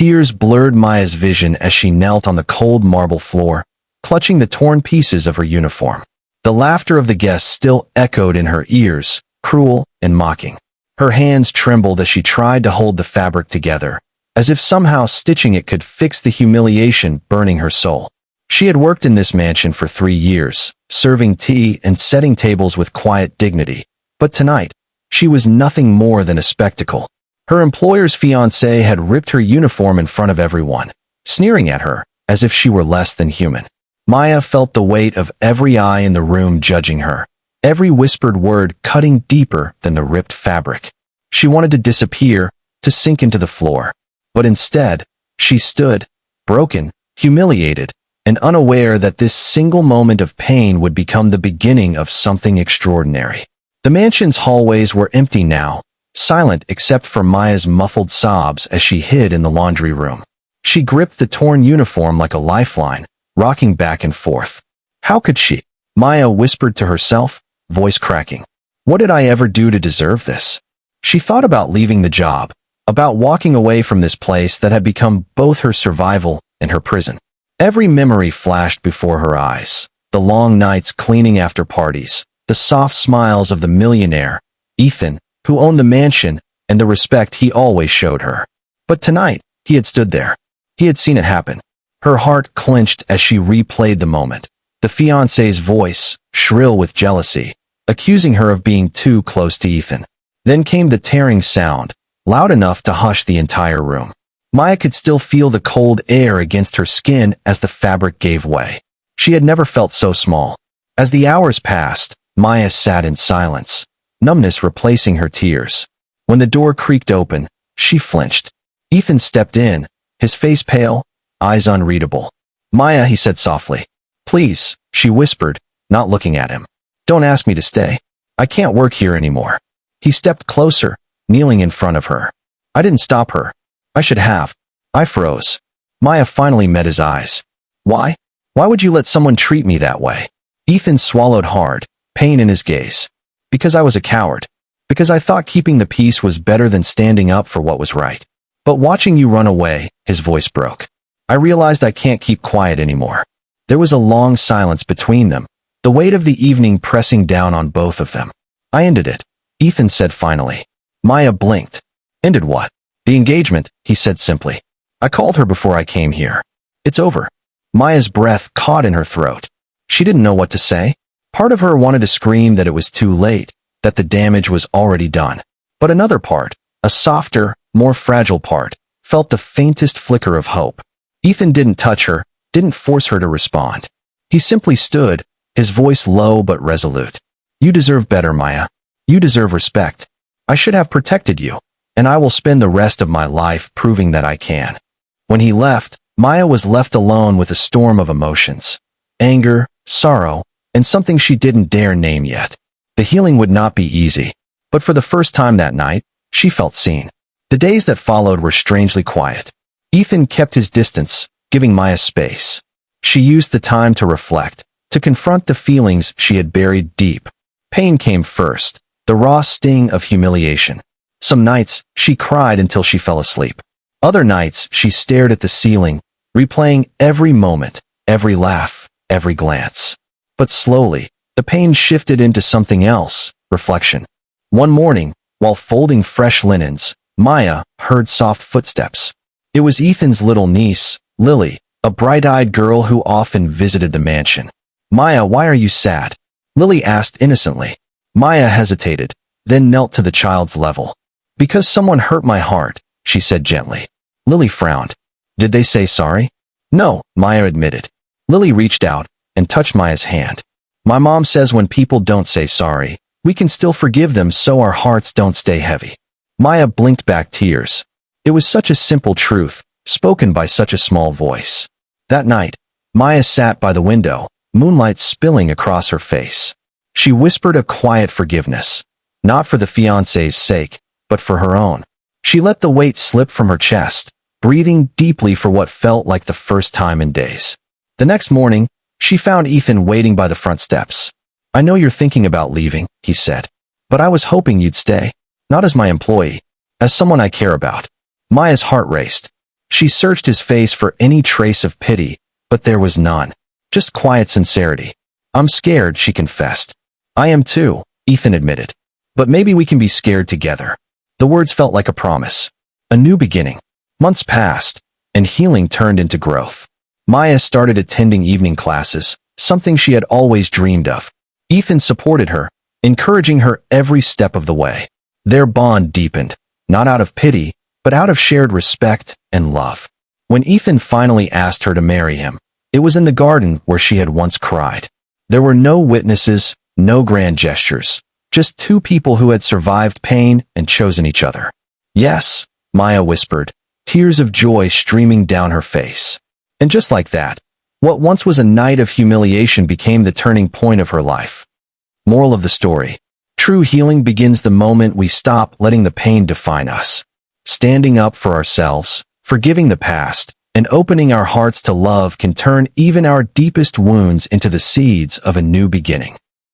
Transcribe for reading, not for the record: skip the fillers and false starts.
Tears blurred Maya's vision as she knelt on the cold marble floor, clutching the torn pieces of her uniform. The laughter of the guests still echoed in her ears, cruel and mocking. Her hands trembled as she tried to hold the fabric together, as if somehow stitching it could fix the humiliation burning her soul. She had worked in this mansion for 3 years, serving tea and setting tables with quiet dignity, but tonight, she was nothing more than a spectacle. Her employer's fiancé had ripped her uniform in front of everyone, sneering at her as if she were less than human. Maya felt the weight of every eye in the room judging her, every whispered word cutting deeper than the ripped fabric. She wanted to disappear, to sink into the floor. But instead, she stood, broken, humiliated, and unaware that this single moment of pain would become the beginning of something extraordinary. The mansion's hallways were empty now, silent except for Maya's muffled sobs as she hid in the laundry room. She gripped the torn uniform like a lifeline, rocking back and forth. How could she? Maya whispered to herself, voice cracking. What did I ever do to deserve this? She thought about leaving the job, about walking away from this place that had become both her survival and her prison. Every memory flashed before her eyes. The long nights cleaning after parties, the soft smiles of the millionaire, Ethan, who owned the mansion, and the respect he always showed her. But tonight, he had stood there. He had seen it happen. Her heart clenched as she replayed the moment. The fiancé's voice, shrill with jealousy, accusing her of being too close to Ethan. Then came the tearing sound, loud enough to hush the entire room. Maya could still feel the cold air against her skin as the fabric gave way. She had never felt so small. As the hours passed, Maya sat in silence, numbness replacing her tears. When the door creaked open, she flinched. Ethan stepped in, his face pale, eyes unreadable. Maya, he said softly. Please, she whispered, not looking at him. Don't ask me to stay. I can't work here anymore. He stepped closer, kneeling in front of her. I didn't stop her. I should have. I froze. Maya finally met his eyes. Why? Why would you let someone treat me that way? Ethan swallowed hard, pain in his gaze. Because I was a coward. Because I thought keeping the peace was better than standing up for what was right. But watching you run away, his voice broke. I realized I can't keep quiet anymore. There was a long silence between them, the weight of the evening pressing down on both of them. I ended it, Ethan said finally. Maya blinked. Ended what? The engagement, he said simply. I called her before I came here. It's over. Maya's breath caught in her throat. She didn't know what to say. Part of her wanted to scream that it was too late, that the damage was already done. But another part, a softer, more fragile part, felt the faintest flicker of hope. Ethan didn't touch her, didn't force her to respond. He simply stood, his voice low but resolute. You deserve better, Maya. You deserve respect. I should have protected you, and I will spend the rest of my life proving that I can. When he left, Maya was left alone with a storm of emotions. Anger, sorrow, and something she didn't dare name yet. The healing would not be easy, but for the first time that night, she felt seen. The days that followed were strangely quiet. Ethan kept his distance, giving Maya space. She used the time to reflect, to confront the feelings she had buried deep. Pain came first, the raw sting of humiliation. Some nights, she cried until she fell asleep. Other nights, she stared at the ceiling, replaying every moment, every laugh, every glance. But slowly, the pain shifted into something else, reflection. One morning, while folding fresh linens, Maya heard soft footsteps. It was Ethan's little niece, Lily, a bright-eyed girl who often visited the mansion. Maya, why are you sad? Lily asked innocently. Maya hesitated, then knelt to the child's level. Because someone hurt my heart, she said gently. Lily frowned. Did they say sorry? No, Maya admitted. Lily reached out and touched Maya's hand. My mom says when people don't say sorry, we can still forgive them so our hearts don't stay heavy. Maya blinked back tears. It was such a simple truth, spoken by such a small voice. That night, Maya sat by the window, moonlight spilling across her face. She whispered a quiet forgiveness, not for the fiancé's sake, but for her own. She let the weight slip from her chest, breathing deeply for what felt like the first time in days. The next morning, she found Ethan waiting by the front steps. I know you're thinking about leaving, he said. But I was hoping you'd stay, not as my employee, as someone I care about. Maya's heart raced. She searched his face for any trace of pity, but there was none. Just quiet sincerity. "I'm scared," she confessed. "I am too," Ethan admitted. "But maybe we can be scared together." The words felt like a promise. A new beginning. Months passed, and healing turned into growth. Maya started attending evening classes, something she had always dreamed of. Ethan supported her, encouraging her every step of the way. Their bond deepened, not out of pity, but out of shared respect and love. When Ethan finally asked her to marry him, it was in the garden where she had once cried. There were no witnesses, no grand gestures, just two people who had survived pain and chosen each other. "Yes," Maya whispered, tears of joy streaming down her face. And just like that, what once was a night of humiliation became the turning point of her life. Moral of the story: true healing begins the moment we stop letting the pain define us. Standing up for ourselves, forgiving the past, and opening our hearts to love can turn even our deepest wounds into the seeds of a new beginning.